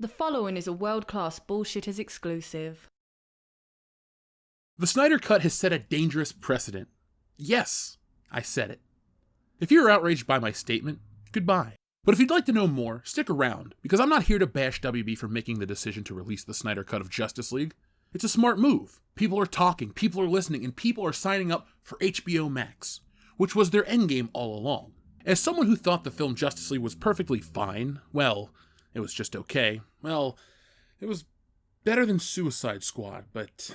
The following is a world-class Bullshitters exclusive. The Snyder Cut has set a dangerous precedent. Yes, I said it. If you're outraged by my statement, goodbye. But if you'd like to know more, stick around, because I'm not here to bash WB for making the decision to release the Snyder Cut of Justice League. It's a smart move. People are talking, people are listening, and people are signing up for HBO Max, which was their endgame all along. As someone who thought the film Justice League was perfectly fine, well, it was just okay. Well, it was better than Suicide Squad, but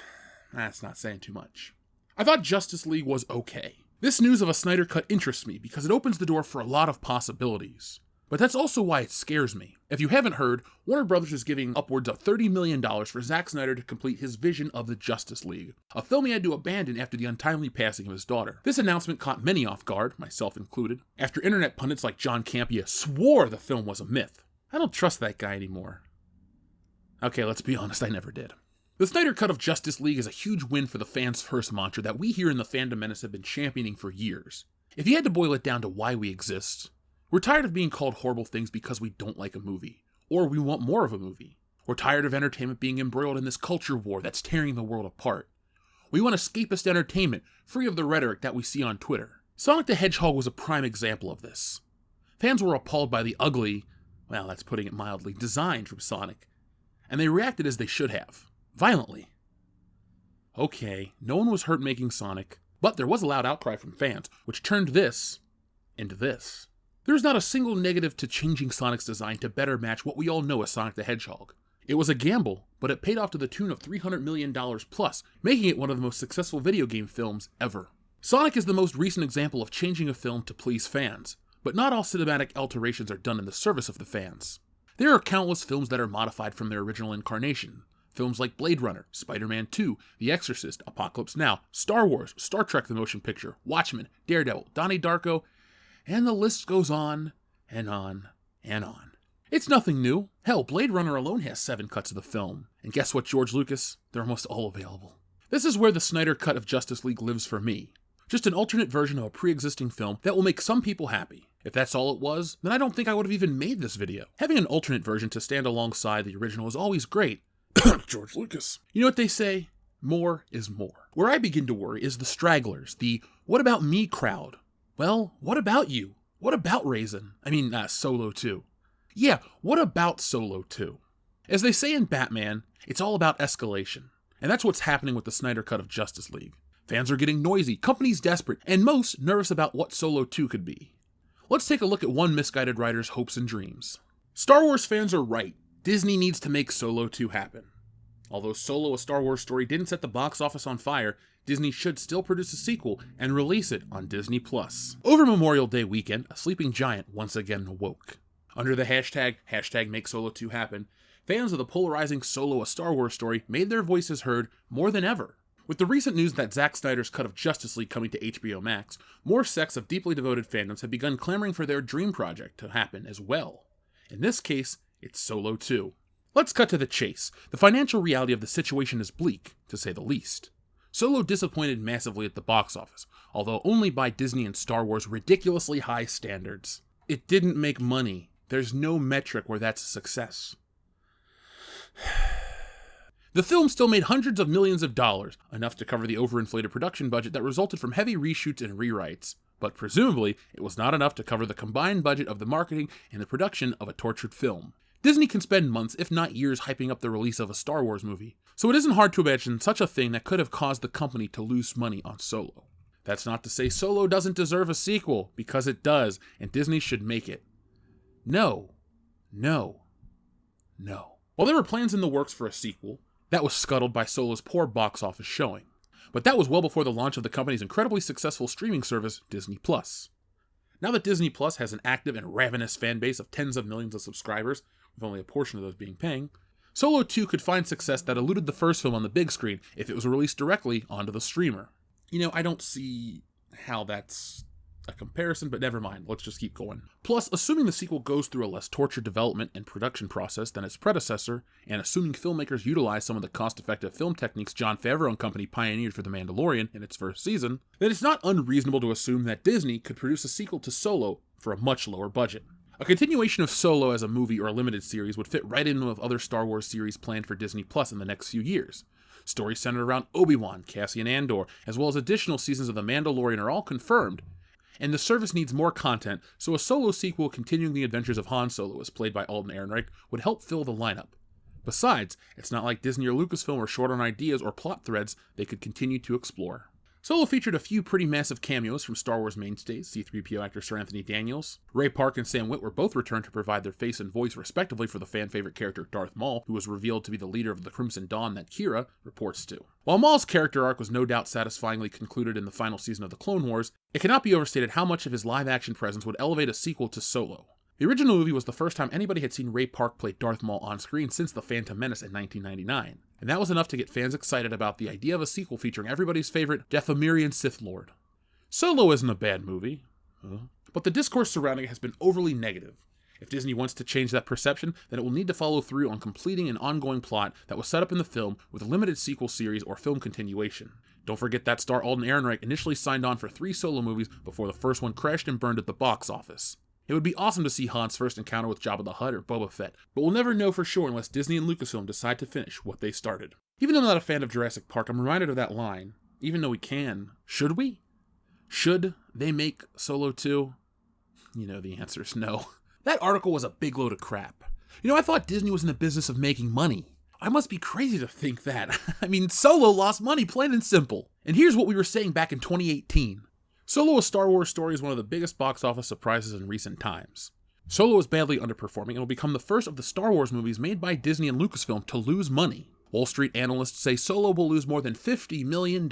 that's not saying too much. I thought Justice League was okay. This news of a Snyder Cut interests me because it opens the door for a lot of possibilities. But that's also why it scares me. If you haven't heard, Warner Brothers is giving upwards of $30 million for Zack Snyder to complete his vision of the Justice League, a film he had to abandon after the untimely passing of his daughter. This announcement caught many off guard, myself included, after internet pundits like John Campea swore the film was a myth. I don't trust that guy anymore. Okay, let's be honest, I never did. The Snyder Cut of Justice League is a huge win for the fans first mantra that we here in the Fandom Menace have been championing for years. If you had to boil it down to why we exist, we're tired of being called horrible things because we don't like a movie, or we want more of a movie. We're tired of entertainment being embroiled in this culture war that's tearing the world apart. We want escapist entertainment, free of the rhetoric that we see on Twitter. Sonic the Hedgehog was a prime example of this. Fans were appalled by the ugly, well, that's putting it mildly, design from Sonic, and they reacted as they should have, violently. Okay, no one was hurt making Sonic, but there was a loud outcry from fans, which turned this into this. There's not a single negative to changing Sonic's design to better match what we all know as Sonic the Hedgehog. It was a gamble, but it paid off to the tune of $300 million plus, making it one of the most successful video game films ever. Sonic is the most recent example of changing a film to please fans, but not all cinematic alterations are done in the service of the fans. There are countless films that are modified from their original incarnation. Films like Blade Runner, Spider-Man 2, The Exorcist, Apocalypse Now, Star Wars, Star Trek the Motion Picture, Watchmen, Daredevil, Donnie Darko, and the list goes on and on and on. It's nothing new. Hell, Blade Runner alone has 7 cuts of the film. And guess what, George Lucas? They're almost all available. This is where the Snyder Cut of Justice League lives for me. Just an alternate version of a pre-existing film that will make some people happy. If that's all it was, then I don't think I would have even made this video. Having an alternate version to stand alongside the original is always great. George Lucas. You know what they say? More is more. Where I begin to worry is the stragglers, the what about me crowd. Well, what about you? What about Solo 2? Yeah, what about Solo 2? As they say in Batman, it's all about escalation. And that's what's happening with the Snyder Cut of Justice League. Fans are getting noisy, companies desperate, and most nervous about what Solo 2 could be. Let's take a look at one misguided writer's hopes and dreams. Star Wars fans are right. Disney needs to make Solo 2 happen. Although Solo, a Star Wars story, didn't set the box office on fire, Disney should still produce a sequel and release it on Disney+. Over Memorial Day weekend, a sleeping giant once again awoke. Under the hashtag #MakeSolo2Happen, fans of the polarizing Solo, a Star Wars story made their voices heard more than ever. With the recent news that Zack Snyder's cut of Justice League coming to HBO Max, more sects of deeply devoted fandoms have begun clamoring for their dream project to happen as well. In this case, it's Solo 2. Let's cut to the chase. The financial reality of the situation is bleak, to say the least. Solo disappointed massively at the box office, although only by Disney and Star Wars' ridiculously high standards. It didn't make money. There's no metric where that's a success. The film still made hundreds of millions of dollars, enough to cover the overinflated production budget that resulted from heavy reshoots and rewrites, but presumably it was not enough to cover the combined budget of the marketing and the production of a tortured film. Disney can spend months, if not years, hyping up the release of a Star Wars movie, so it isn't hard to imagine such a thing that could have caused the company to lose money on Solo. That's not to say Solo doesn't deserve a sequel, because it does, and Disney should make it. No. While there were plans in the works for a sequel, that was scuttled by Solo's poor box office showing. But that was well before the launch of the company's incredibly successful streaming service, Disney+. Now that Disney Plus has an active and ravenous fan base of tens of millions of subscribers, with only a portion of those being paying, Solo 2 could find success that eluded the first film on the big screen if it was released directly onto the streamer. I don't see how that's a comparison, but never mind, let's just keep going. Plus, assuming the sequel goes through a less tortured development and production process than its predecessor, and assuming filmmakers utilize some of the cost-effective film techniques Jon Favreau and company pioneered for The Mandalorian in its first season, then it's not unreasonable to assume that Disney could produce a sequel to Solo for a much lower budget. A continuation of Solo as a movie or a limited series would fit right in with other Star Wars series planned for Disney Plus in the next few years. Stories centered around Obi-Wan, Cassian Andor, as well as additional seasons of The Mandalorian are all confirmed, and the service needs more content, so a Solo sequel continuing the adventures of Han Solo, as played by Alden Ehrenreich, would help fill the lineup. Besides, it's not like Disney or Lucasfilm are short on ideas or plot threads they could continue to explore. Solo featured a few pretty massive cameos from Star Wars mainstays. C-3PO actor Sir Anthony Daniels, Ray Park and Sam Witwer both returned to provide their face and voice respectively for the fan-favorite character Darth Maul, who was revealed to be the leader of the Crimson Dawn that Kira reports to. While Maul's character arc was no doubt satisfyingly concluded in the final season of the Clone Wars, it cannot be overstated how much of his live-action presence would elevate a sequel to Solo. The original movie was the first time anybody had seen Ray Park play Darth Maul on screen since The Phantom Menace in 1999, and that was enough to get fans excited about the idea of a sequel featuring everybody's favorite Dathomirian Sith Lord. Solo isn't a bad movie, but the discourse surrounding it has been overly negative. If Disney wants to change that perception, then it will need to follow through on completing an ongoing plot that was set up in the film with a limited sequel series or film continuation. Don't forget that star Alden Ehrenreich initially signed on for 3 Solo movies before the first one crashed and burned at the box office. It would be awesome to see Han's first encounter with Jabba the Hutt or Boba Fett, but we'll never know for sure unless Disney and Lucasfilm decide to finish what they started. Even though I'm not a fan of Jurassic Park, I'm reminded of that line. Even though we can, should we? Should they make Solo 2? You know the answer is no. That article was a big load of crap. I thought Disney was in the business of making money. I must be crazy to think that. I mean, Solo lost money, plain and simple. And here's what we were saying back in 2018. Solo: A Star Wars Story is one of the biggest box office surprises in recent times. Solo is badly underperforming and will become the first of the Star Wars movies made by Disney and Lucasfilm to lose money. Wall Street analysts say Solo will lose more than $50 million.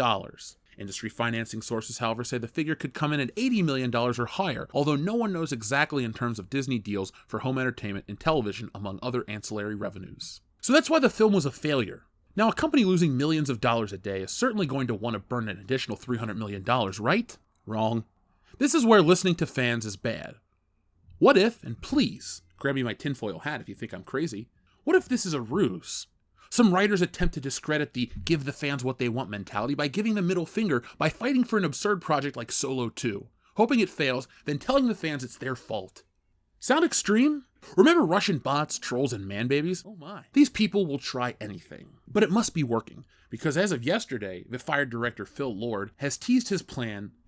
Industry financing sources, however, say the figure could come in at $80 million or higher, although no one knows exactly in terms of Disney deals for home entertainment and television, among other ancillary revenues. So that's why the film was a failure. Now, a company losing millions of dollars a day is certainly going to want to burn an additional $300 million, right? Wrong. This is where listening to fans is bad. What if, and please, grab me my tinfoil hat if you think I'm crazy, what if this is a ruse? Some writers attempt to discredit the give the fans what they want mentality by giving the middle finger by fighting for an absurd project like Solo 2, hoping it fails, then telling the fans it's their fault. Sound extreme? Remember Russian bots, trolls, and man-babies? Oh my. These people will try anything. But it must be working, because as of yesterday, the fired director Phil Lord has teased his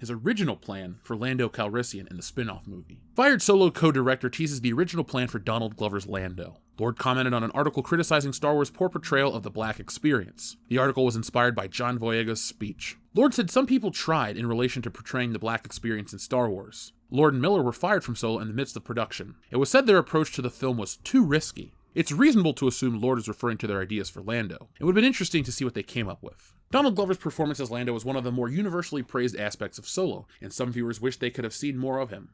original plan, for Lando Calrissian in the spin-off movie. Fired Solo co-director teases the original plan for Donald Glover's Lando. Lord commented on an article criticizing Star Wars' poor portrayal of the Black experience. The article was inspired by John Boyega's speech. Lord said some people tried in relation to portraying the Black experience in Star Wars. Lord and Miller were fired from Solo in the midst of production. It was said their approach to the film was too risky. It's reasonable to assume Lord is referring to their ideas for Lando. It would have been interesting to see what they came up with. Donald Glover's performance as Lando was one of the more universally praised aspects of Solo, and some viewers wish they could have seen more of him.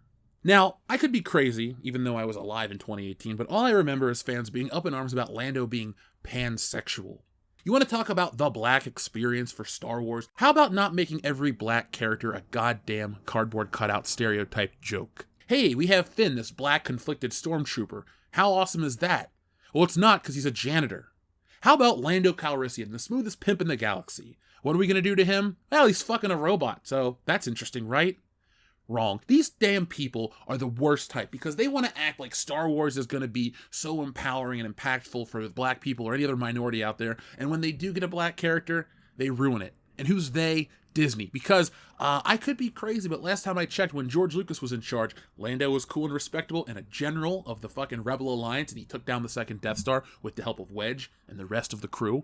Now, I could be crazy, even though I was alive in 2018, but all I remember is fans being up in arms about Lando being pansexual. You want to talk about the Black experience for Star Wars? How about not making every Black character a goddamn cardboard cutout stereotype joke? Hey, we have Finn, this Black conflicted stormtrooper. How awesome is that? Well, it's not, because he's a janitor. How about Lando Calrissian, the smoothest pimp in the galaxy? What are we going to do to him? Well, he's fucking a robot, so that's interesting, right? Wrong. These damn people are the worst type because they want to act like Star Wars is going to be so empowering and impactful for Black people or any other minority out there, and when they do get a Black character, they ruin it. And who's they? Disney. Because I could be crazy, but last time I checked, when George Lucas was in charge, Lando was cool and respectable and a general of the fucking Rebel Alliance, and he took down the second Death Star with the help of Wedge and the rest of the crew.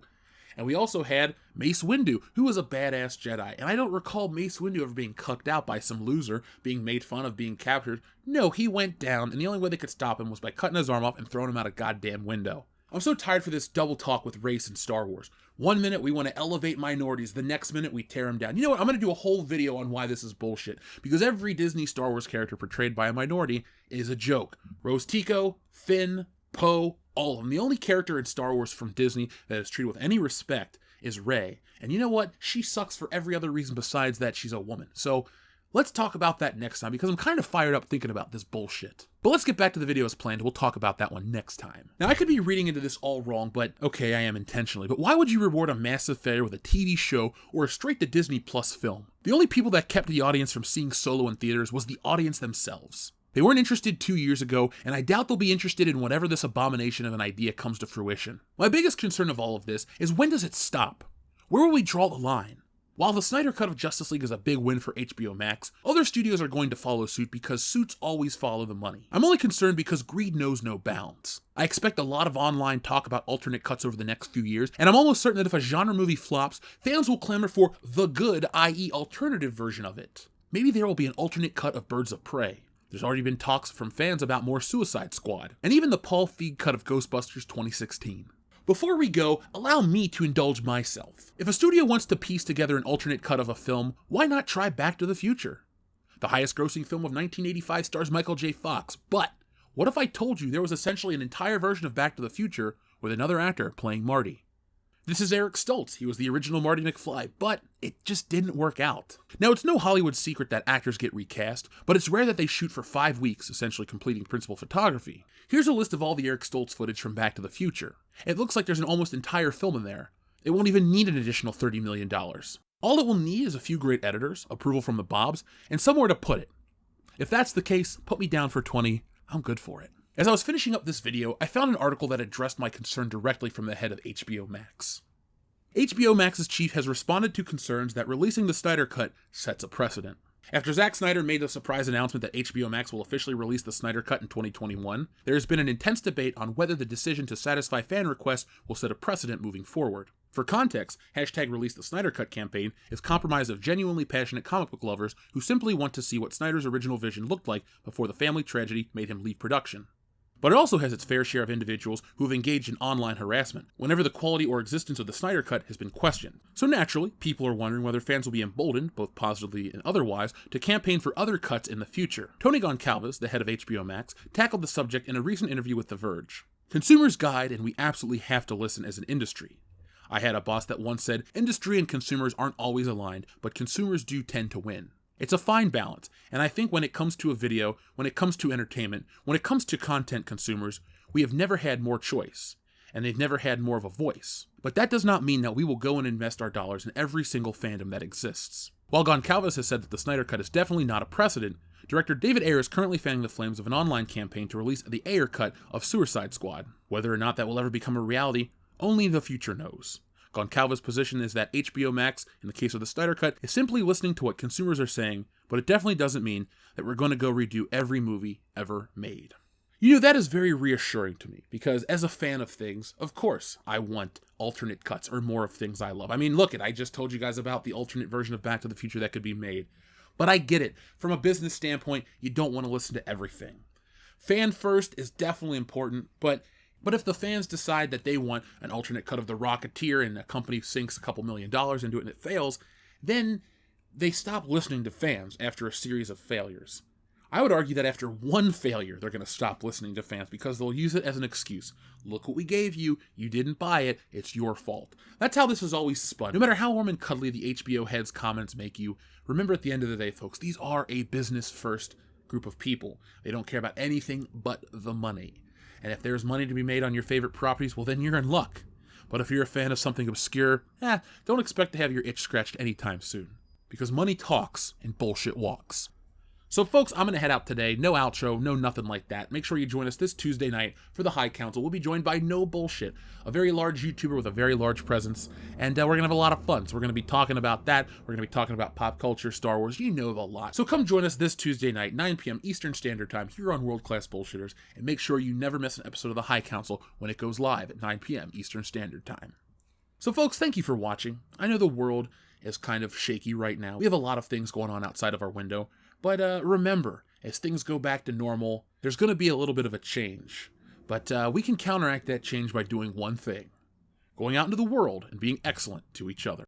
And we also had Mace Windu, who was a badass Jedi. And I don't recall Mace Windu ever being cucked out by some loser, being made fun of, being captured. No, he went down, and the only way they could stop him was by cutting his arm off and throwing him out a goddamn window. I'm so tired for this double talk with race in Star Wars. One minute we want to elevate minorities, the next minute we tear them down. You know what? I'm going to do a whole video on why this is bullshit. Because every Disney Star Wars character portrayed by a minority is a joke. Rose Tico, Finn, Poe, all of them. The only character in Star Wars from Disney that is treated with any respect is Rey. And you know what? She sucks for every other reason besides that she's a woman. So let's talk about that next time, because I'm kind of fired up thinking about this bullshit. But let's get back to the video as planned. We'll talk about that one next time. Now, I could be reading into this all wrong, but okay, I am intentionally. But why would you reward a massive failure with a TV show or a straight-to-Disney Plus film? The only people that kept the audience from seeing Solo in theaters was the audience themselves. They weren't interested 2 years ago, and I doubt they'll be interested in whenever this abomination of an idea comes to fruition. My biggest concern of all of this is, when does it stop? Where will we draw the line? While the Snyder Cut of Justice League is a big win for HBO Max, other studios are going to follow suit because suits always follow the money. I'm only concerned because greed knows no bounds. I expect a lot of online talk about alternate cuts over the next few years, and I'm almost certain that if a genre movie flops, fans will clamor for the good, i.e. alternative version of it. Maybe there will be an alternate cut of Birds of Prey. There's already been talks from fans about more Suicide Squad, and even the Paul Feig cut of Ghostbusters 2016. Before we go, allow me to indulge myself. If a studio wants to piece together an alternate cut of a film, why not try Back to the Future? The highest grossing film of 1985 stars Michael J. Fox, but what if I told you there was essentially an entire version of Back to the Future with another actor playing Marty? This is Eric Stoltz. He was the original Marty McFly, but it just didn't work out. Now, it's no Hollywood secret that actors get recast, but it's rare that they shoot for 5 weeks, essentially completing principal photography. Here's a list of all the Eric Stoltz footage from Back to the Future. It looks like there's an almost entire film in there. It won't even need an additional $30 million. All it will need is a few great editors, approval from the Bobs, and somewhere to put it. If that's the case, put me down for 20. I'm good for it. As I was finishing up this video, I found an article that addressed my concern directly from the head of HBO Max. HBO Max's chief has responded to concerns that releasing the Snyder Cut sets a precedent. After Zack Snyder made the surprise announcement that HBO Max will officially release the Snyder Cut in 2021, there has been an intense debate on whether the decision to satisfy fan requests will set a precedent moving forward. For context, #ReleaseTheSnyderCut campaign is comprised of genuinely passionate comic book lovers who simply want to see what Snyder's original vision looked like before the family tragedy made him leave production. But it also has its fair share of individuals who have engaged in online harassment whenever the quality or existence of the Snyder Cut has been questioned. So naturally, people are wondering whether fans will be emboldened, both positively and otherwise, to campaign for other cuts in the future. Tony Goncalves, the head of HBO Max, tackled the subject in a recent interview with The Verge. Consumers guide, and we absolutely have to listen as an industry. I had a boss that once said, industry and consumers aren't always aligned, but consumers do tend to win. It's a fine balance, and I think when it comes to a video, when it comes to entertainment, when it comes to content consumers, we have never had more choice, and they've never had more of a voice. But that does not mean that we will go and invest our dollars in every single fandom that exists. While Goncalves has said that the Snyder Cut is definitely not a precedent, director David Ayer is currently fanning the flames of an online campaign to release the Ayer Cut of Suicide Squad. Whether or not that will ever become a reality, only the future knows. Goncalves' position is that HBO Max, in the case of the Snyder Cut, is simply listening to what consumers are saying, but it definitely doesn't mean that we're going to go redo every movie ever made. You know, that is very reassuring to me, because as a fan of things, of course, I want alternate cuts or more of things I love. I mean, look, I just told you guys about the alternate version of Back to the Future that could be made. But I get it. From a business standpoint, you don't want to listen to everything. Fan first is definitely important, but if the fans decide that they want an alternate cut of The Rocketeer and a company sinks a couple $1 million into it and it fails, then they stop listening to fans after a series of failures. I would argue that after one failure, they're going to stop listening to fans because they'll use it as an excuse. Look what we gave you. You didn't buy it. It's your fault. That's how this is always spun. No matter how warm and cuddly the HBO heads' comments make you, remember at the end of the day, folks, these are a business-first group of people. They don't care about anything but the money. And if there's money to be made on your favorite properties, well, then you're in luck. But if you're a fan of something obscure, don't expect to have your itch scratched anytime soon. Because money talks and bullshit walks. So folks, I'm going to head out today. No outro, no nothing like that. Make sure you join us this Tuesday night for the High Council. We'll be joined by No Bullshit, a very large YouTuber with a very large presence. And we're going to have a lot of fun. So we're going to be talking about that. We're going to be talking about pop culture, Star Wars, you know the lot. So come join us this Tuesday night, 9 p.m. Eastern Standard Time here on World Class Bullshitters. And make sure you never miss an episode of the High Council when it goes live at 9 p.m. Eastern Standard Time. So folks, thank you for watching. I know the world is kind of shaky right now. We have a lot of things going on outside of our window. But remember, as things go back to normal, there's going to be a little bit of a change. But we can counteract that change by doing one thing: going out into the world and being excellent to each other.